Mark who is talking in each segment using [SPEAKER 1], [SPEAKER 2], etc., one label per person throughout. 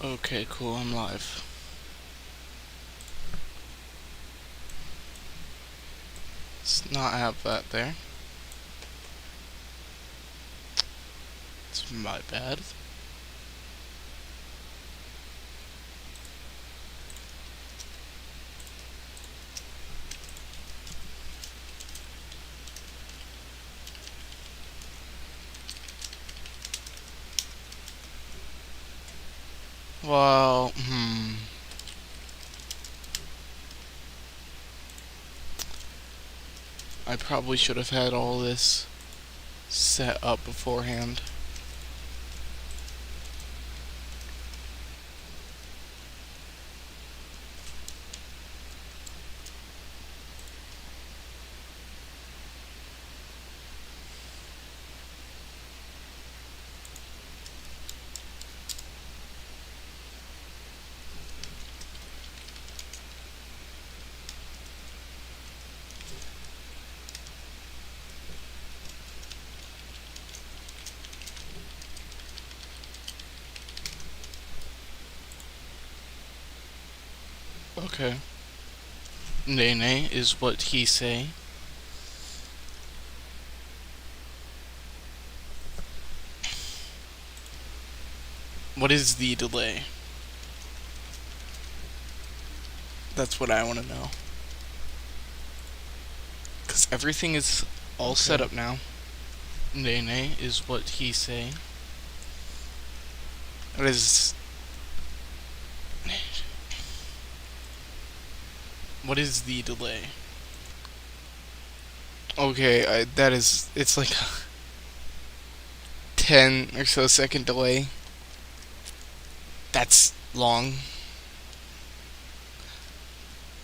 [SPEAKER 1] Okay, cool, I'm live. Let's not have that there. It's my bad. Well, I probably should have had all this set up beforehand. Okay. Nene is what he say. What is the delay? That's what I want to know. Because everything is all set up now. Nene is what he say. What is... What is the delay? Okay, that is... It's like a 10 or so second delay. That's long.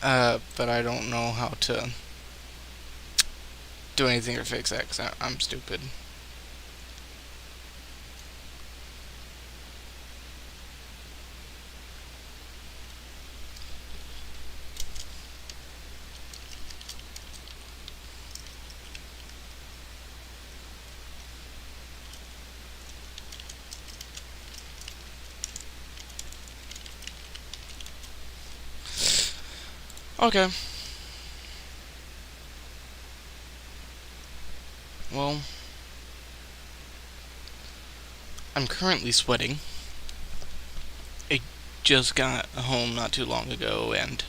[SPEAKER 1] But I don't know how to do anything to fix that because I'm stupid. Okay. Well, I'm currently sweating. I just got home not too long ago, and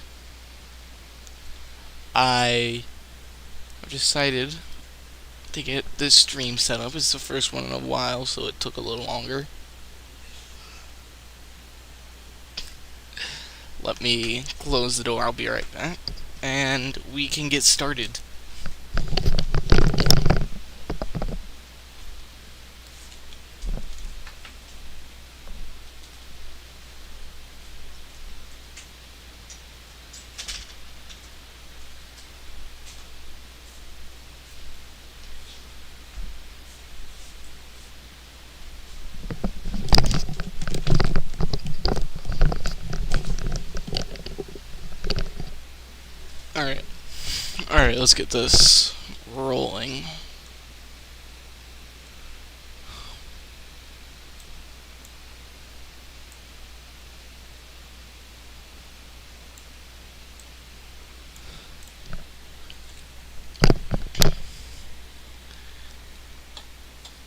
[SPEAKER 1] I have decided to get this stream set up. It's the first one in a while, so it took a little longer. Let me close the door, I'll be right back, and we can get started. Alright, let's get this rolling.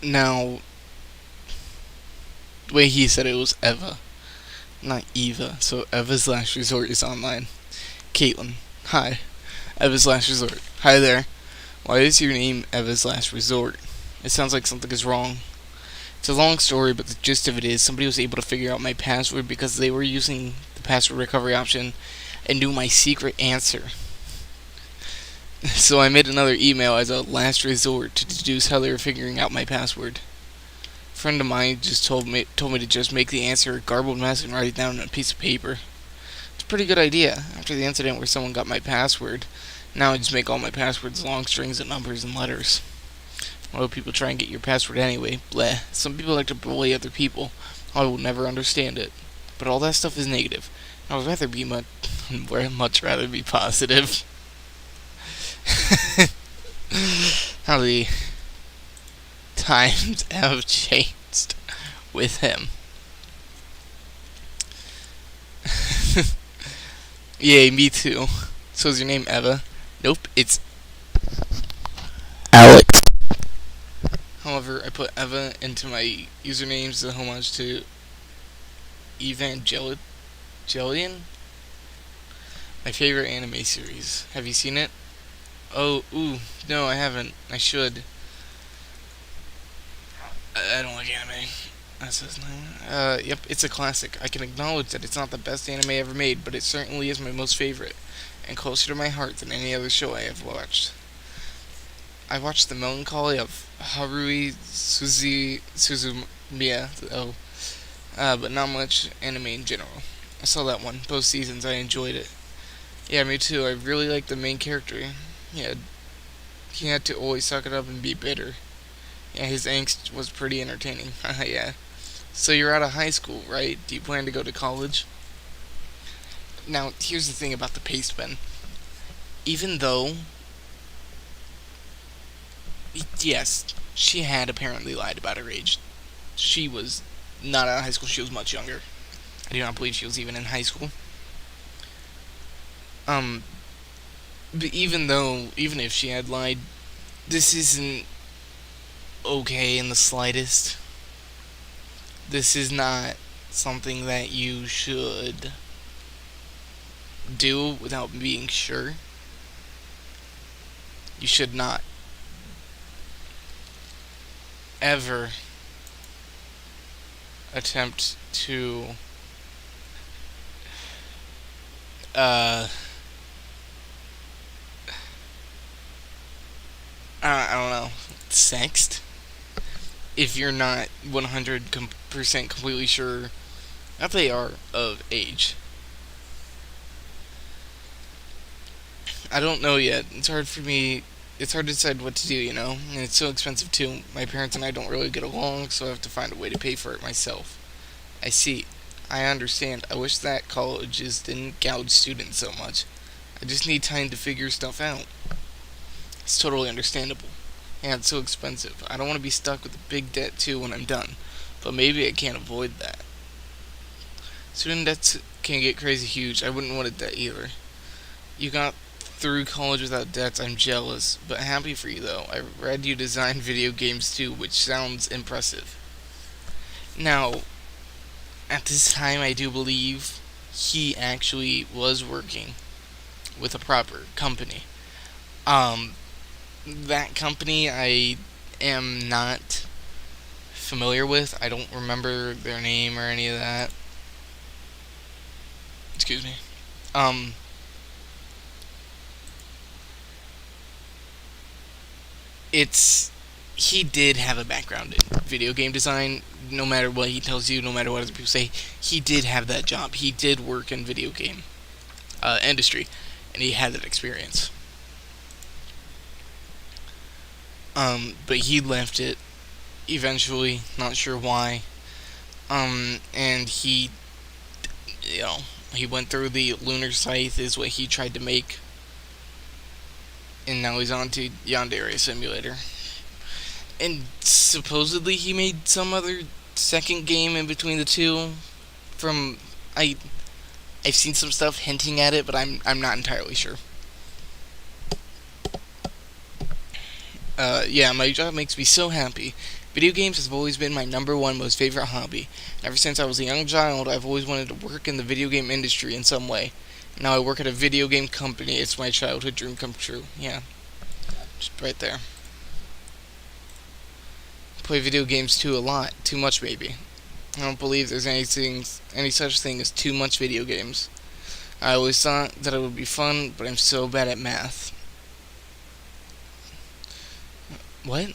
[SPEAKER 1] Now, the way he said it was Eva, not Eva, so Eva's Last Resort is online. Caitlin, hi. Eva's Last Resort. Hi there. Why is your name Eva's Last Resort? It sounds like something is wrong. It's a long story, but the gist of it is somebody was able to figure out my password because they were using the password recovery option and knew my secret answer. So I made another email as a last resort to deduce how they were figuring out my password. A friend of mine just told me to just make the answer a garbled mess and write it down on a piece of paper. It's a pretty good idea. After the incident where someone got my password, now I just make all my passwords long strings of numbers and letters. Well, people try and get your password anyway. Bleh. Some people like to bully other people. I will never understand it. But all that stuff is negative. I would rather be much rather be positive. How the times have changed with him. Yay, me too. So is your name Eva? Nope, it's Alex. However, I put Eva into my usernames as a homage to Evangelion, my favorite anime series. Have you seen it? Oh, ooh, no, I haven't. I should. I don't like anime. That says no. Yep, it's a classic. I can acknowledge that it's not the best anime ever made, but it certainly is my most favorite, and closer to my heart than any other show I have watched. I watched The Melancholy of Suzumiya, but not much anime in general. I saw that one, both seasons. I enjoyed it. Yeah, me too. I really liked the main character. Yeah, he had to always suck it up and be bitter. Yeah, his angst was pretty entertaining. Yeah. So you're out of high school, right? Do you plan to go to college? Now, here's the thing about the Pastebin. Even though, yes, she had apparently lied about her age. She was not out of high school. She was much younger. I do not believe she was even in high school. Um, but even if she had lied, this isn't okay in the slightest. This is not something that you should do without being sure. You should not ever attempt to uh I don't know, sext if you're not 100% completely sure that they are of age. I don't know yet. It's hard for me. It's hard to decide what to do, and it's so expensive too. My parents and I don't really get along, so I have to find a way to pay for it myself. I see. I understand. I wish that colleges didn't gouge students so much. I just need time to figure stuff out. It's totally understandable. Yeah, it's so expensive. I don't want to be stuck with a big debt too when I'm done, but maybe I can't avoid that. Student debts can get crazy huge. I wouldn't want a debt either. You got through college without debts. I'm jealous, but happy for you though. I read you design video games too, which sounds impressive. Now, at this time, I do believe he actually was working with a proper company. Um, that company I am not familiar with. I don't remember their name or any of that. Excuse me. Um, it's he did have a background in video game design. No matter what he tells you, no matter what other people say, he did have that job. He did work in video game industry, and he had that experience. But he left it eventually. Not sure why. And you know, he went through the lunar scythe, is what he tried to make, and now he's on to Yandere simulator. And supposedly he made some other second game in between the two. From I've seen some stuff hinting at it, but I'm not entirely sure. Yeah, my job makes me so happy. Video games has always been my number one most favorite hobby. Ever since I was a young child, I've always wanted to work in the video game industry in some way. Now I work at a video game company. It's my childhood dream come true. Yeah, just right there. Play video games too a lot. Too much, maybe. I don't believe there's any such thing as too much video games. I always thought that it would be fun, but I'm so bad at math. What?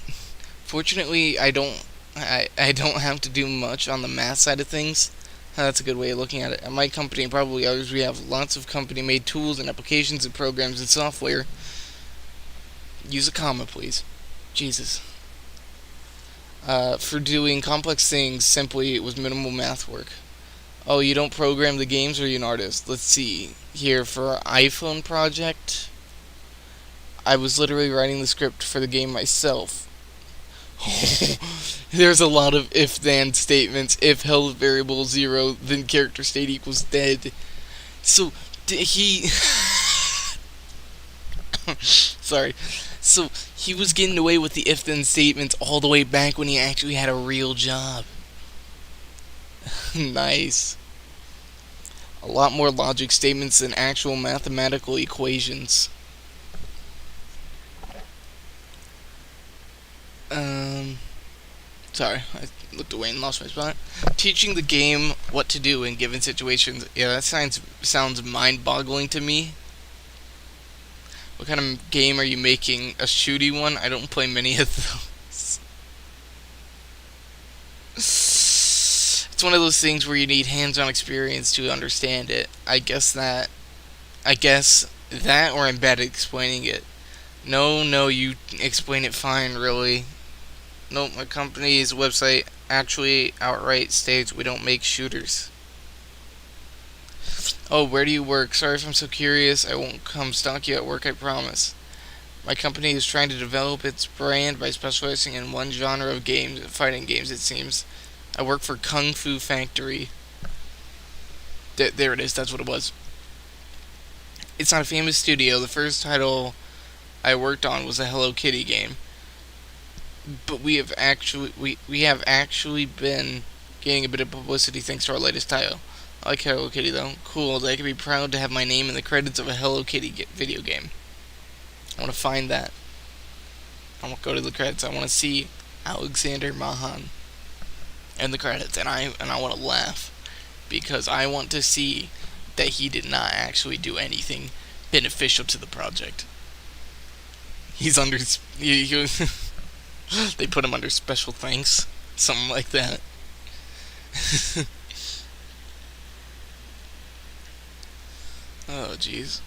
[SPEAKER 1] Fortunately, I don't have to do much on the math side of things. That's a good way of looking at it. At my company and probably others, we have lots of company-made tools and applications and programs and software. Use a comma, please. Jesus. For doing complex things simply with minimal math work. Oh, you don't program the games, or are you an artist? Let's see. Here, for our iPhone project, I was literally writing the script for the game myself. There's a lot of if-then statements. If health variable 0, then character state equals dead. So, He sorry. So he was getting away with the if-then statements all the way back when he actually had a real job. Nice. A lot more logic statements than actual mathematical equations. Um, sorry, I looked away and lost my spot. Teaching the game what to do in given situations. Yeah, that sounds mind-boggling to me. What kind of game are you making? A shooty one? I don't play many of those. It's one of those things where you need hands-on experience to understand it. I guess that or I'm bad at explaining it. No, you explain it fine, really. No, my company's website actually outright states we don't make shooters. Oh, where do you work? Sorry if I'm so curious. I won't come stalk you at work, I promise. My company is trying to develop its brand by specializing in one genre of games, fighting games, it seems. I work for Kung Fu Factory. There it is, that's what it was. It's not a famous studio. The first title I worked on was a Hello Kitty game. But we have actually been gaining a bit of publicity thanks to our latest title. I like Hello Kitty though. Cool, I can be proud to have my name in the credits of a Hello Kitty video game. I want to find that. I want to go to the credits. I want to see Alexander Mahan in the credits, and I want to laugh because I want to see that he did not actually do anything beneficial to the project. He's under. They put him under special thanks, something like that. Oh, jeez.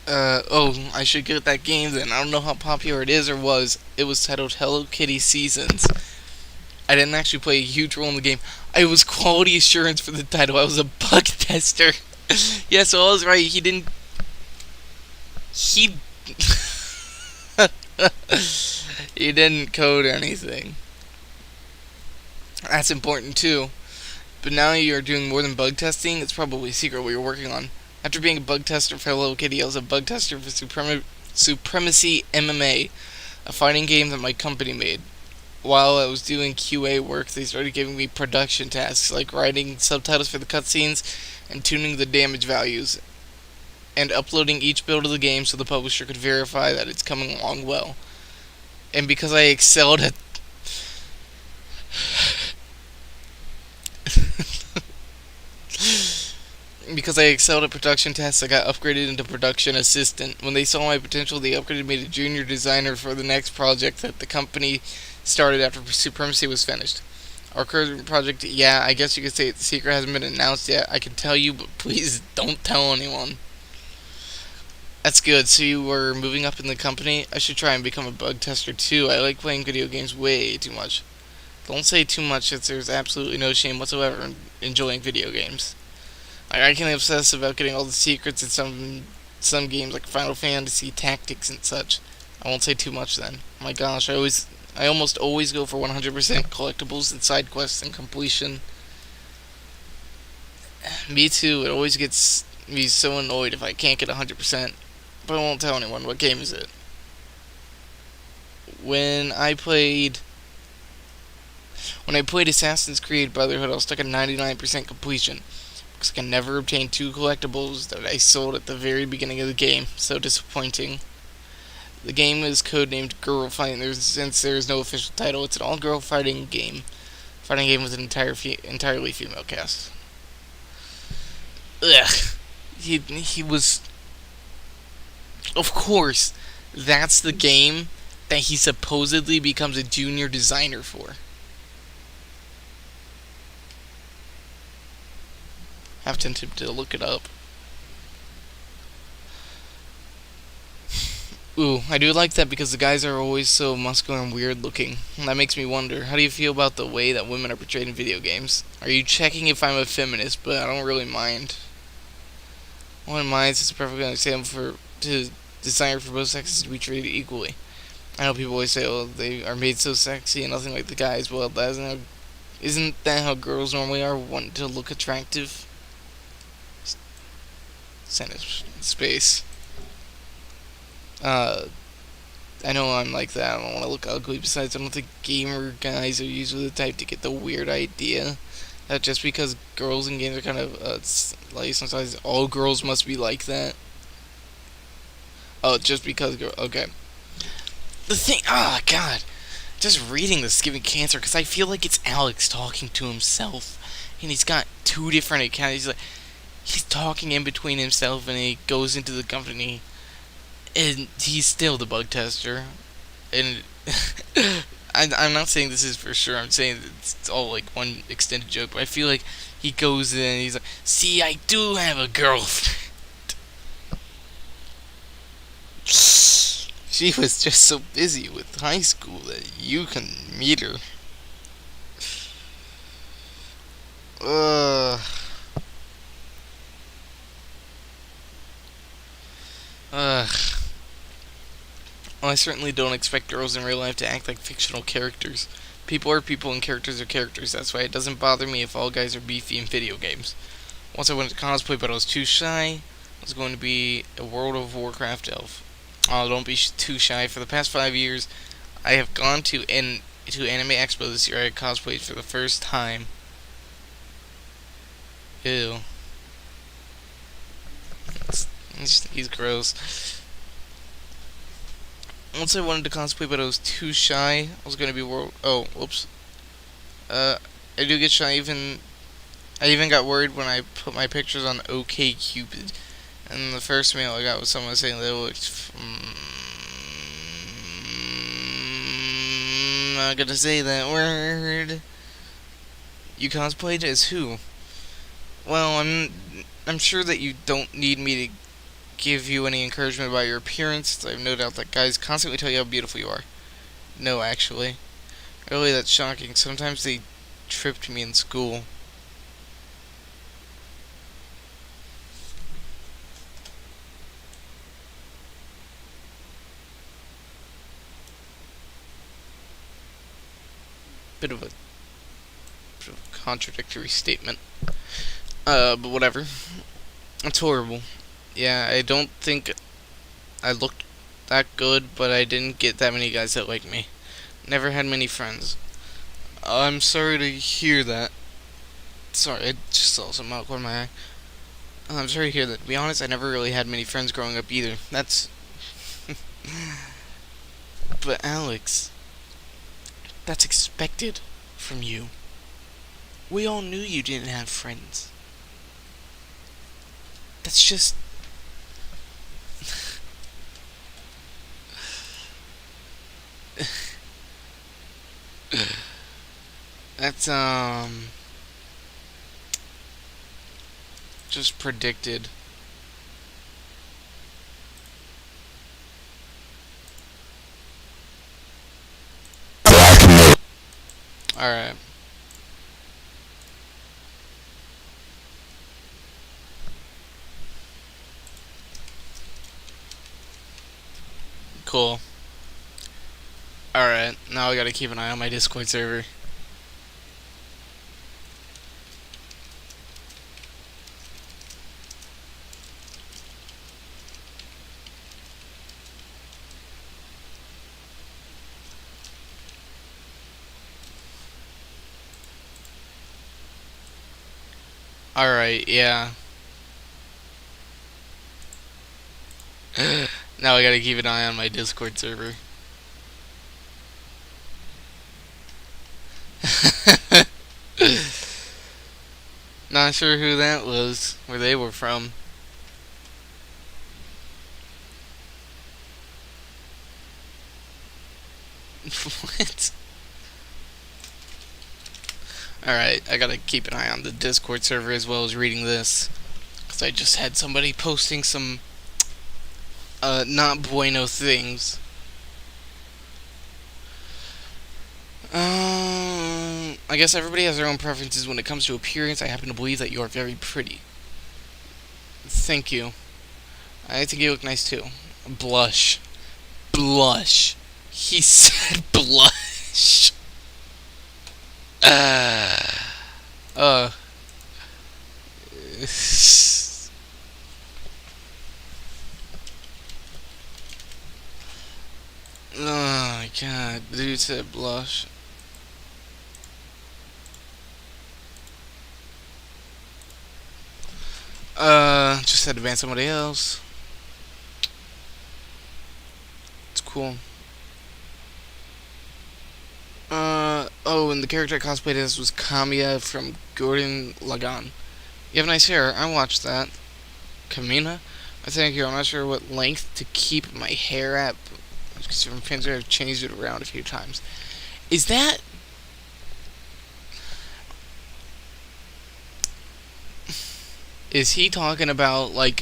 [SPEAKER 1] I should get that game then. I don't know how popular it is or was. It was titled Hello Kitty Seasons. I didn't actually play a huge role in the game. I was quality assurance for the title. I was a bug tester. Yeah, so I was right. He didn't. He. He didn't code anything. That's important too. But now you're doing more than bug testing. It's probably a secret what you're working on. After being a bug tester for Hello Kitty, I was a bug tester for Supremacy MMA, a fighting game that my company made. While I was doing QA work, they started giving me production tasks like writing subtitles for the cutscenes and tuning the damage values, and uploading each build of the game so the publisher could verify that it's coming along well. And because I excelled at production tasks, I got upgraded into production assistant. When they saw my potential, they upgraded me to junior designer for the next project that the company started after Supremacy was finished. Our current project, yeah, I guess you could say the secret hasn't been announced yet. I can tell you, but please don't tell anyone. That's good. So you were moving up in the company? I should try and become a bug tester too. I like playing video games way too much. Don't say too much, since there's absolutely no shame whatsoever in enjoying video games. I can obsess about getting all the secrets in some games like Final Fantasy Tactics and such. I won't say too much then. Oh my gosh, I almost always go for 100% collectibles and side quests and completion. Me too. It always gets me so annoyed if I can't get 100%. But I won't tell anyone. What game is it? When I played Assassin's Creed Brotherhood, I was stuck at 99% completion. Because I can never obtain 2 collectibles that I sold at the very beginning of the game. So disappointing. The game is codenamed Girl Fighting. Since there is no official title, it's an all-girl fighting game. Fighting game with an entirely female cast. Ugh. He was... Of course, that's the game that he supposedly becomes a junior designer for. Have to attempt to look it up. Ooh, I do like that because the guys are always so muscular and weird looking. That makes me wonder, how do you feel about the way that women are portrayed in video games? Are you checking if I'm a feminist, but I don't really mind. I wouldn't mind, since it's perfectly understandable to desire for both sexes to be treated equally. I know people always say, oh, they are made so sexy and nothing like the guys. Well, Isn't that how girls normally are, wanting to look attractive? Send it space. Uh, I know I'm like that. I don't want to look ugly. Besides, I don't think gamer guys are usually the type to get the weird idea that just because girls in games are kind of like sometimes all girls must be like that. Oh, just because okay. The thing, oh god, just reading this is giving cancer because I feel like it's Alex talking to himself, and he's got two different accounts. He's talking in between himself, and he goes into the company, and he's still the bug tester. And I'm not saying this is for sure. I'm saying it's all like one extended joke. But I feel like he goes in and he's like, "See, I do have a girlfriend." She was just so busy with high school that you can meet her. Ugh. Ugh. Well, I certainly don't expect girls in real life to act like fictional characters. People are people and characters are characters. That's why it doesn't bother me if all guys are beefy in video games. Once I went to cosplay, but I was too shy. I was going to be a World of Warcraft elf. Oh, don't be too shy. For the past 5 years, I have gone to Anime Expo this year. I cosplayed for the first time. Ew. He's gross. Once I wanted to cosplay, but I was too shy. I was gonna be world. Oh, whoops. I do get shy. I even got worried when I put my pictures on OkCupid, and the first mail I got was someone saying they looked. Not gonna say that word. You cosplayed as who? Well, I'm sure that you don't need me to give you any encouragement about your appearance. I have no doubt that guys constantly tell you how beautiful you are. No, actually. Really, that's shocking. Sometimes they tripped me in school. Bit of a contradictory statement. But whatever. It's horrible. Yeah, I don't think I looked that good, but I didn't get that many guys that liked me. Never had many friends. I'm sorry to hear that. Sorry, I just saw some out of my eye. I'm sorry to hear that. To be honest, I never really had many friends growing up either. That's... But Alex, that's expected from you. We all knew you didn't have friends. That's just... That's, just predicted. Alright. Cool. Alright, now I gotta keep an eye on my Discord server. Alright, yeah. Now I gotta keep an eye on my Discord server. Not sure who that was, where they were from. What? Alright, I gotta keep an eye on the Discord server as well as reading this. Because I just had somebody posting some, not bueno things. I guess everybody has their own preferences when it comes to appearance. I happen to believe that you are very pretty. Thank you. I think you look nice too. Blush. Blush. He said blush. Uh. Oh my god, dude said blush. Just had to ban somebody else. It's cool. Oh, and the character I cosplayed as was Kamiya from Gurren Lagann. You have nice hair. I watched that. Kamina? I thank you. I'm not sure what length to keep my hair at, because from fans I've changed it around a few times. Is that... Is he talking about, like,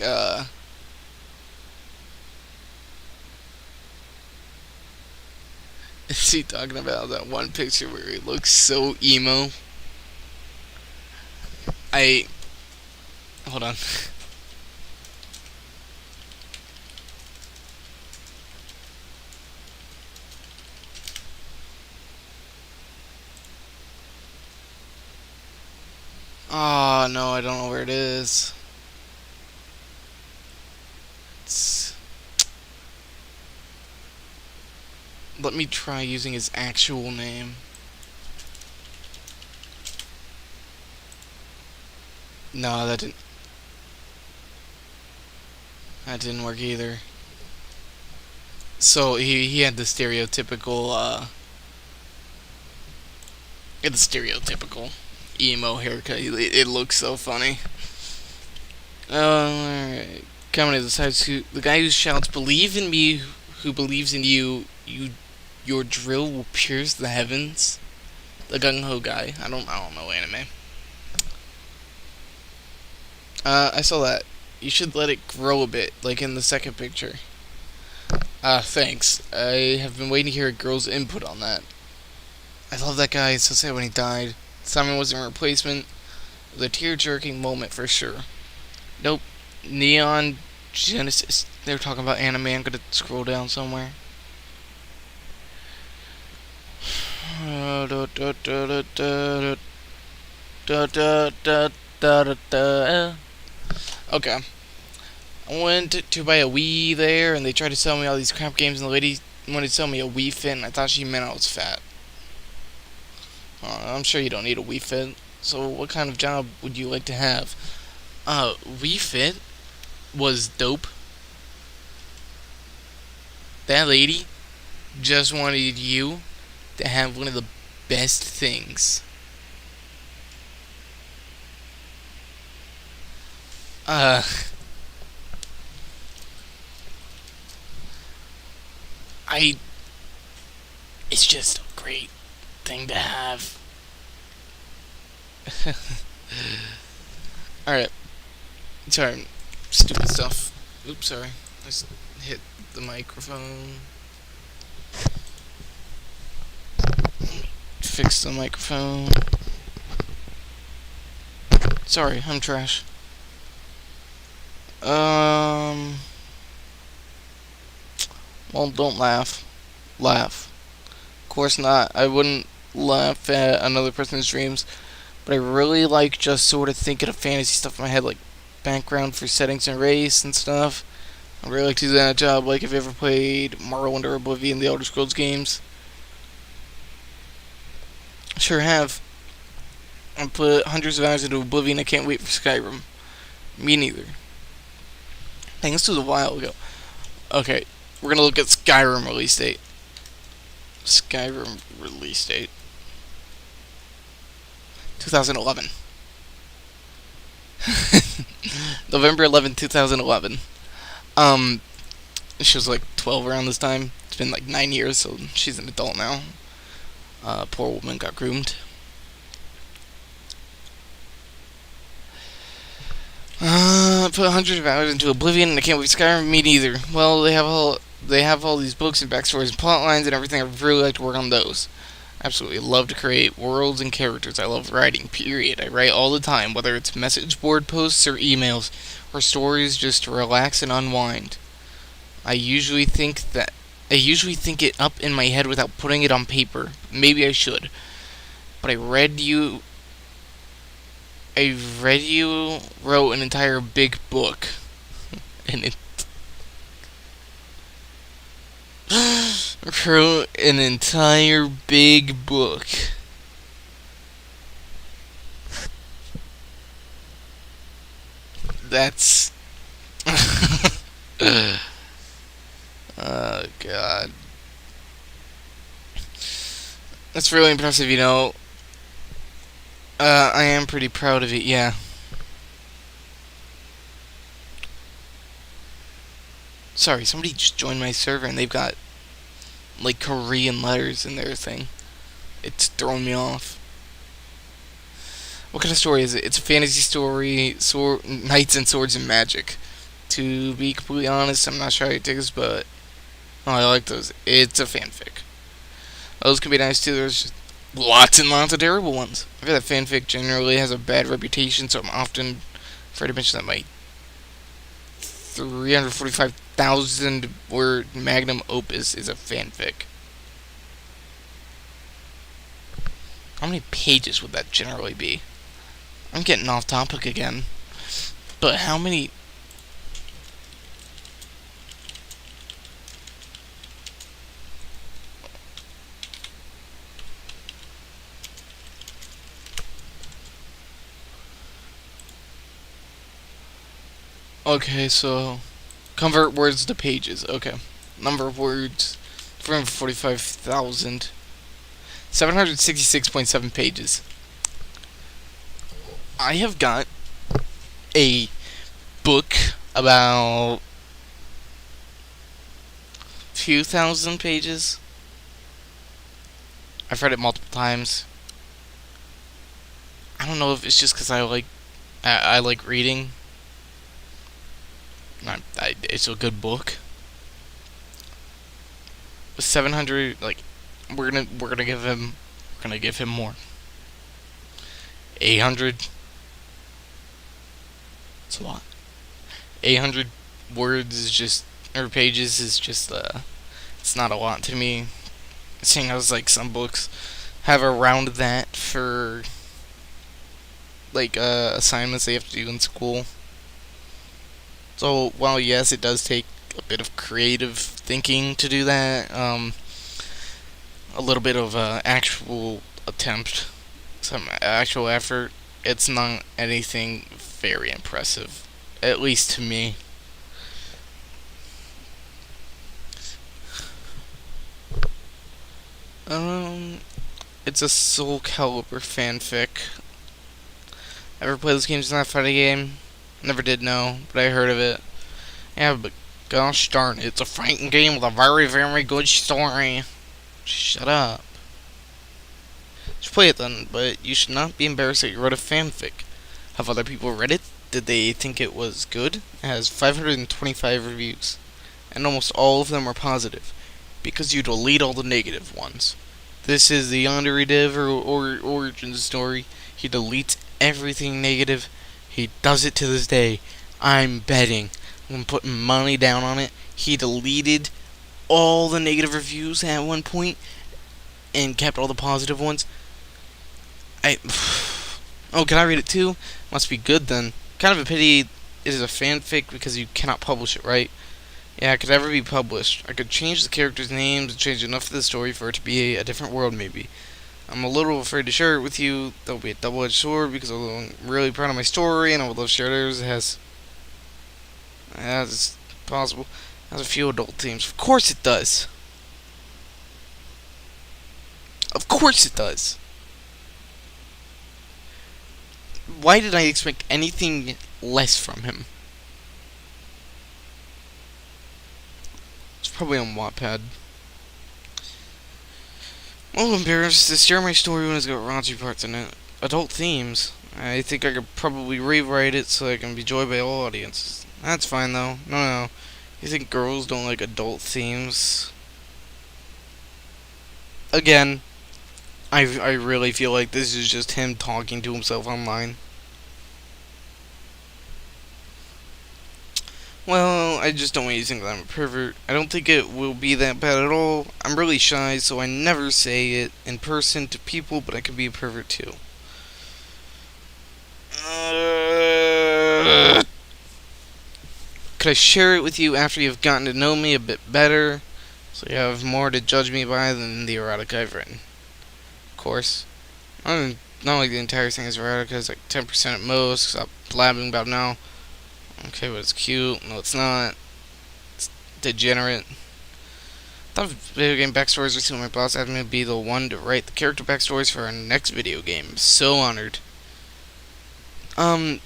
[SPEAKER 1] Is he talking about that one picture where he looks so emo? I... Hold on. Oh, no, I don't know where it is. It's... Let me try using his actual name. No, that didn't work either. So he had the stereotypical emo haircut. It looks so funny. Alright. Coming to the side, the guy who shouts, "Believe in me, who believes in you. Your drill will pierce the heavens." The gung ho guy. I don't know anime. I saw that. You should let it grow a bit, like in the second picture. Thanks. I have been waiting to hear a girl's input on that. I love that guy. It's so sad when he died. Simon wasn't a replacement. It was a tear-jerking moment for sure. Nope. Neon Genesis. They were talking about anime. I'm gonna scroll down somewhere. Okay. I went to buy a Wii there, and they tried to sell me all these crap games, and the lady wanted to sell me a Wii Fit, and I thought she meant I was fat. I'm sure you don't need a Wii Fit. So what kind of job would you like to have? Wii Fit was dope. That lady just wanted you to have one of the best things. Uh... It's just a great thing to have. Alright. Sorry. Stupid stuff. Oops, sorry. I just hit the microphone. Fix the microphone. Sorry, I'm trash. Well, don't laugh. Laugh. Of course not. I wouldn't laugh at another person's dreams, but I really like just sort of thinking of fantasy stuff in my head, like background for settings and race and stuff. I really like to do that job. Like, if you ever played Morrowind or Oblivion, the Elder Scrolls games. Sure have. I put hundreds of hours into Oblivion. I can't wait for Skyrim. Me neither. I think this was a while ago. Okay, we're gonna look at Skyrim release date. Skyrim release date. 2011. November 11th, 2011. She was like 12 around this time. It's been like 9 years, so she's an adult now. Poor woman got groomed. Put hundreds of hours into Oblivion, and I can't wait for Skyrim. Me neither. Well, they have all these books and backstories and plot lines and everything. I'd really like to work on those. Absolutely love to create worlds and characters. I love writing, period. I write all the time, whether it's message board posts or emails, or stories just to relax and unwind. I usually think it up in my head without putting it on paper. Maybe I should. But I read you I read you wrote an entire big book, and it wrote an entire big book. That's oh god, that's really impressive. I am pretty proud of it. Yeah. Sorry, somebody just joined my server and they've got like Korean letters in their thing. It's throwing me off. What kind of story is it? It's a fantasy story, knights and swords and magic. To be completely honest, I'm not sure how it is, but oh, I like those. It's a fanfic. Those could be nice too. There's just lots and lots of terrible ones. I feel that fanfic generally has a bad reputation, so I'm often afraid to mention that my 345,000 word magnum opus is a fanfic. How many pages would that generally be? I'm getting off topic again. But how many... Okay, so... Convert words to pages. Okay. Number of words. 445,000. 766.7 pages. I have got a book about few thousand pages. I've read it multiple times. I don't know if it's just because I like reading. It's a good book. 700, like, we're gonna give him more. 800. It's a lot. 800 words is just, or pages is just, it's not a lot to me. Seeing as, like, some books have around that for, like, assignments they have to do in school. So, while yes, it does take a bit of creative thinking to do that, a little bit of actual attempt, some actual effort, it's not anything very impressive, at least to me. It's a Soul Calibur fanfic. Ever play this game? It's not a fighting game. Never did know, but I heard of it. Yeah, but gosh darn it, it's a fighting game with a very, very good story. Shut up. Just play it then, but you should not be embarrassed that you wrote a fanfic. Have other people read it? Did they think it was good? It has 525 reviews, and almost all of them are positive, because you delete all the negative ones. This is the Yandere dev or origin story. He deletes everything negative. He does it to this day. I'm betting. I'm putting money down on it. He deleted all the negative reviews at one point and kept all the positive ones. Oh, can I read it too? Must be good then. Kind of a pity it is a fanfic because you cannot publish it, right? Yeah, it could ever be published. I could change the characters' names and change enough of the story for it to be a different world, maybe. I'm a little afraid to share it with you. That'll be a double-edged sword because I'm really proud of my story and I would love to share theirs. It has... Yeah, it's possible. It has a few adult themes. Of course it does. Of course it does. Why did I expect anything less from him? It's probably on Wattpad. Well, embarrassed to share my story when it's got raunchy parts in it. Adult themes. I think I could probably rewrite it so I can be enjoyed by all audiences. That's fine though. No. You think girls don't like adult themes? Again, I really feel like this is just him talking to himself online. Well, I just don't want you to think that I'm a pervert. I don't think it will be that bad at all. I'm really shy, so I never say it in person to people, but I could be a pervert too. Could I share it with you after you've gotten to know me a bit better, so you have more to judge me by than the erotica I've written? Of course. Not like the entire thing is erotica, it's like 10% at most. Stop blabbing about now. Okay, but it's cute. No, it's not. It's degenerate. I thought video game backstories were something my boss asked me to be the one to write the character backstories for our next video game. I'm so honored. No.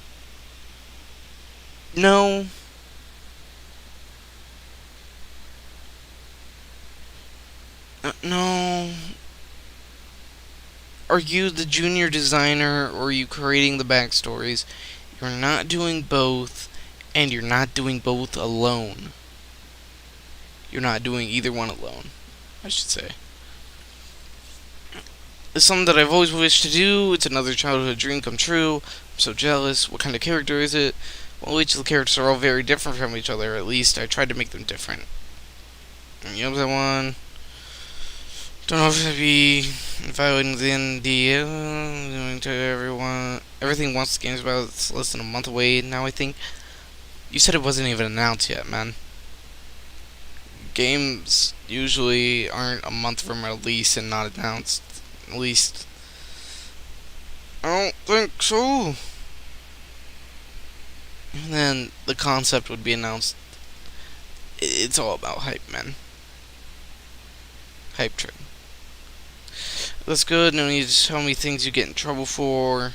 [SPEAKER 1] No. Are you the junior designer, or are you creating the backstories? You're not doing both, and you're not doing both alone. You're not doing either one alone, I should say. It's something that I've always wished to do. It's another childhood dream come true. I'm so jealous. What kind of character is it? Well, each of the characters are all very different from each other. At least I tried to make them different. And the other one, don't know if I'd be evaluating the idea, doing to everyone, everything once the game's about. It's less than a month away now, I think. You said it wasn't even announced yet, man. Games usually aren't a month from release and not announced. At least, I don't think so. And then the concept would be announced. It's all about hype, man. Hype train. That's good. No need to tell me things you get in trouble for.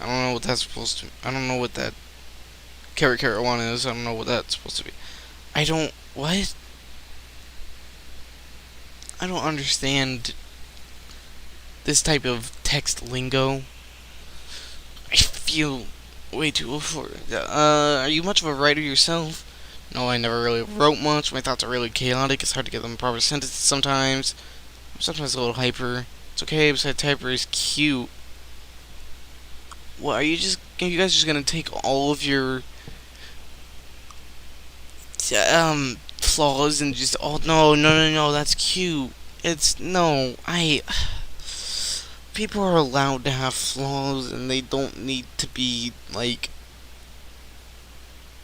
[SPEAKER 1] I don't know what that's supposed to. I don't know what that carrot one is. I don't know what that's supposed to be. I don't. What? I don't understand this type of text lingo. I feel way too old for it. Are you much of a writer yourself? No, I never really wrote much. My thoughts are really chaotic. It's hard to get them in proper sentences sometimes. I'm sometimes a little hyper. It's okay, besides hyper is cute. What, are you guys just gonna take all of your flaws and just, oh, no, that's cute. It's, no, people are allowed to have flaws, and they don't need to be, like,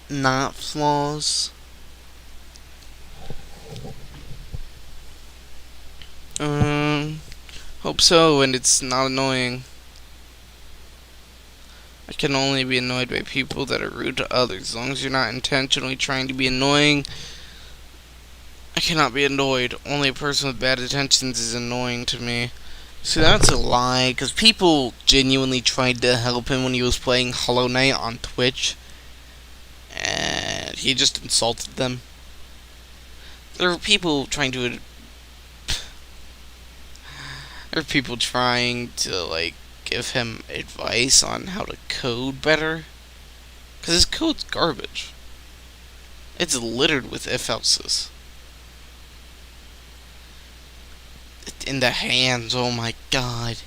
[SPEAKER 1] not flaws. Hope so, and it's not annoying. I can only be annoyed by people that are rude to others. As long as you're not intentionally trying to be annoying, I cannot be annoyed. Only a person with bad intentions is annoying to me. See, that's a lie, because people genuinely tried to help him when he was playing Hollow Knight on Twitch, and he just insulted them. There were people trying to... There were people trying to, like, give him advice on how to code better, because his code's garbage. It's littered with if-elses. In the hands, oh my god.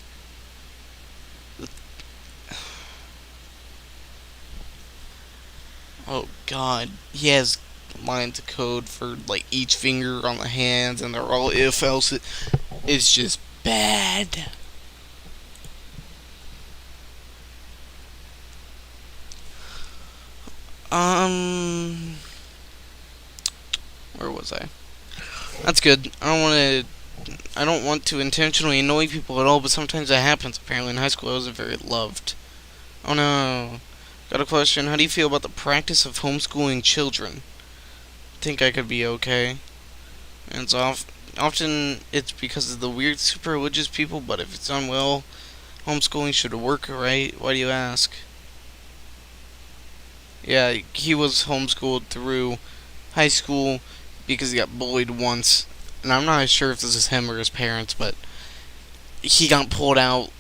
[SPEAKER 1] Oh god. He has lines of code for like each finger on the hands, and they're all if else. It's just bad. Where was I? That's good. I don't want to intentionally annoy people at all, but sometimes that happens. Apparently in high school I wasn't very loved. Oh no. Got a question. How do you feel about the practice of homeschooling children? Think I could be okay. And often it's because of the weird super religious people, but if it's done well, homeschooling should work, right? Why do you ask? Yeah, he was homeschooled through high school because he got bullied once. And I'm not sure if this is him or his parents, but he got pulled out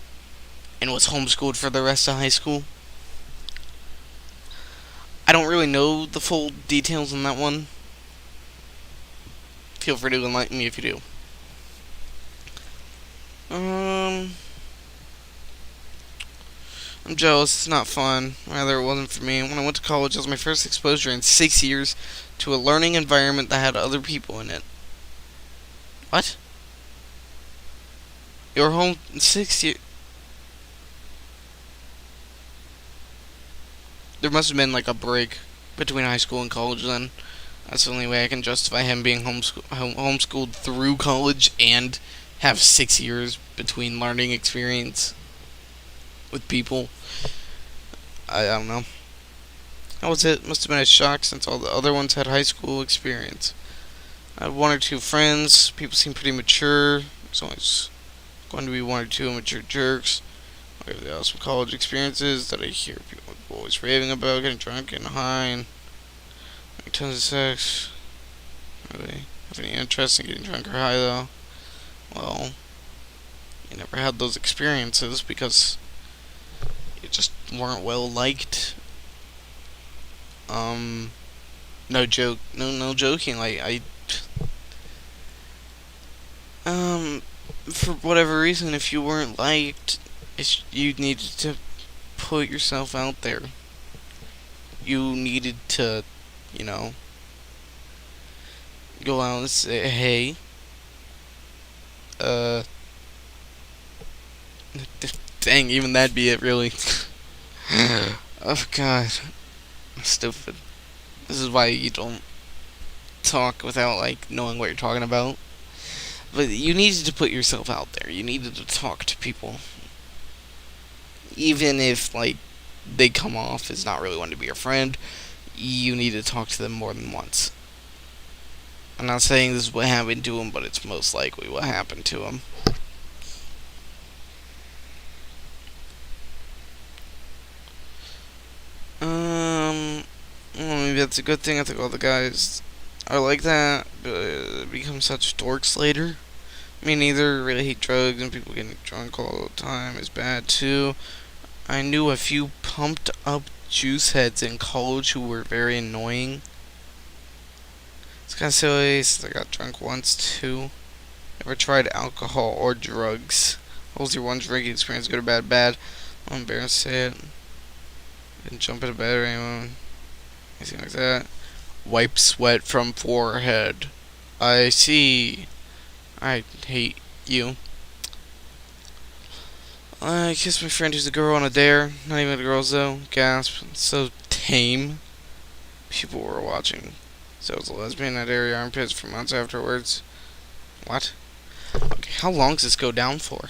[SPEAKER 1] and was homeschooled for the rest of high school. I don't really know the full details on that one. Feel free to enlighten me if you do. I'm jealous. It's not fun. Rather, it wasn't for me. When I went to college, it was my first exposure in 6 years to a learning environment that had other people in it. What? Your home 6 years? There must have been like a break between high school and college then. That's the only way I can justify him being homeschooled through college and have 6 years between learning experience with people. I don't know. That was it. Must have been a shock since all the other ones had high school experience. I had one or two friends. People seem pretty mature. There's always going to be one or two immature jerks. There are some college experiences that I hear people always raving about, getting drunk, getting high, and having tons of sex. Really have any interest in getting drunk or high though? Well, you never had those experiences because you just weren't well liked. No joke, no joking. Like for whatever reason, if you weren't liked, you needed to put yourself out there. You needed to, you know, go out and say, hey, uh, dang, even that'd be it, really. Oh, God. I'm stupid. This is why you don't talk without, like, knowing what you're talking about. But you needed to put yourself out there. You needed to talk to people. Even if, like, they come off as not really wanting to be your friend, you need to talk to them more than once. I'm not saying this is what happened to him, but it's most likely what happened to him. Well, maybe that's a good thing. I think all the guys are like that, but become such dorks later. Me neither. Really hate drugs, and people getting drunk all the time is bad too. I knew a few pumped up juice heads in college who were very annoying. It's kind of silly since I got drunk once too. Never tried alcohol or drugs. What was your one drinking experience, good or bad? Bad. I'm embarrassed to say it. Didn't jump into bed or anyone. Anything like that. Wipe sweat from forehead. I see. I hate you. I kissed my friend who's a girl on a dare. Not even the girls though. Gasp. So tame. People were watching. So I was a lesbian. I'd air your armpits for months afterwards. What? Okay, how long does this go down for?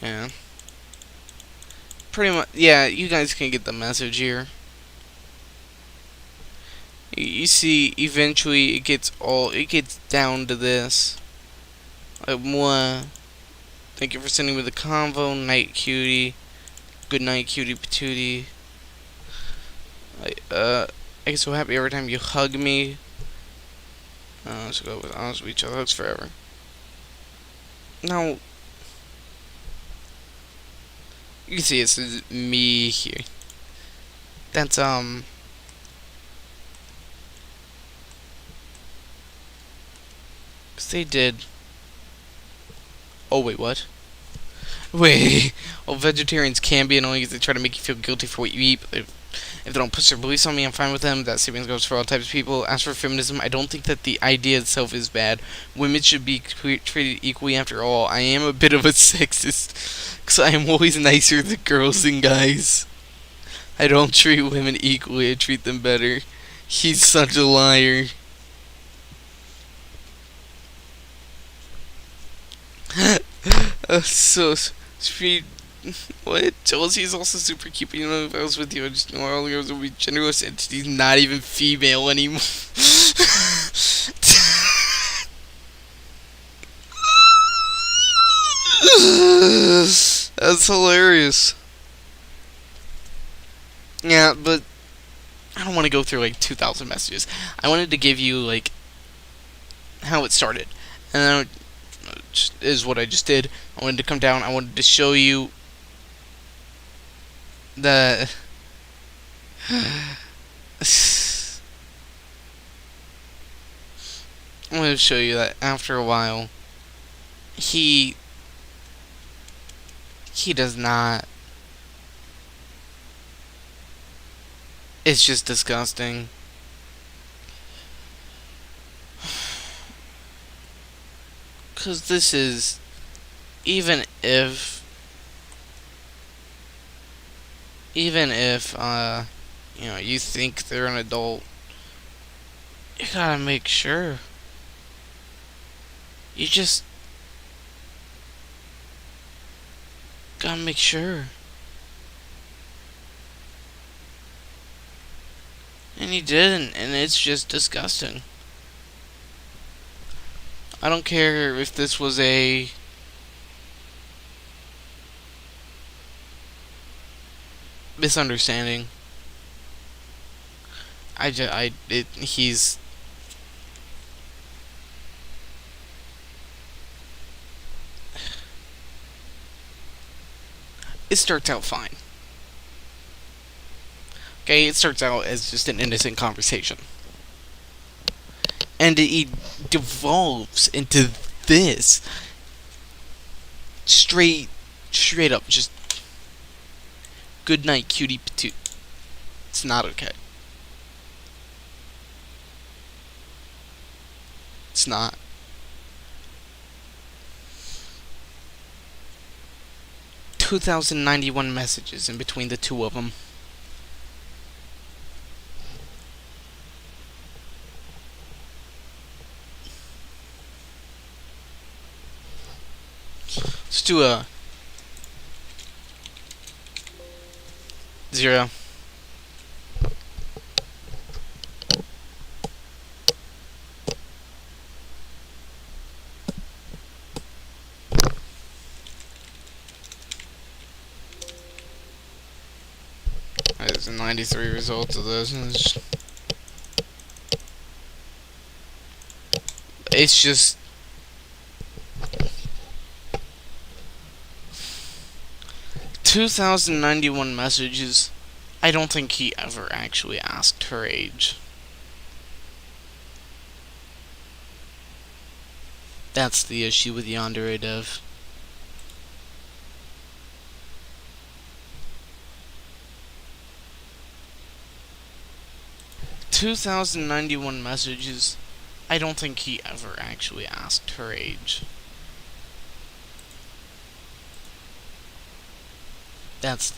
[SPEAKER 1] Yeah. Pretty much. Yeah, you guys can get the message here. You see, eventually it gets down to this. Like, mwah. Thank you for sending me the convo. Night, cutie. Good night, cutie patootie. I get so happy every time you hug me. Let's go with honest with each other. That's forever. Now, you can see it says me here. That's, cause they did. Oh, wait, what? Wait. Well, vegetarians can be annoying because they try to make you feel guilty for what you eat, but if they don't push their beliefs on me, I'm fine with them. That statement goes for all types of people. As for feminism, I don't think that the idea itself is bad. Women should be treated equally after all. I am a bit of a sexist, because I am always nicer to girls than guys. I don't treat women equally, I treat them better. He's such a liar. So sweet. What? Jealousy is also super cute, but you know, if I was with you, I just know all girls would be generous entities, not even female anymore. That's hilarious. Yeah, but I don't want to go through like 2,000 messages. I wanted to give you like how it started, and then is what I just did. I wanted to come down. I wanted to show you that I wanted to show you that after a while, he does not. It's just disgusting. Because this is, even if Even if, you think they're an adult, you gotta make sure. You just gotta make sure. And he didn't, and it's just disgusting. I don't care if this was a misunderstanding. He's. It starts out fine. Okay, it starts out as just an innocent conversation. And it devolves into this. Straight up, just good night, cutie patootie. It's not okay. It's not. 2,091 messages in between the two of them. Let's do a 0. There's a 93 results of this. It's just 2,091 messages. I don't think he ever actually asked her age. That's the issue with Yandere Dev. $2,091 messages. I don't think he ever actually asked her age. That's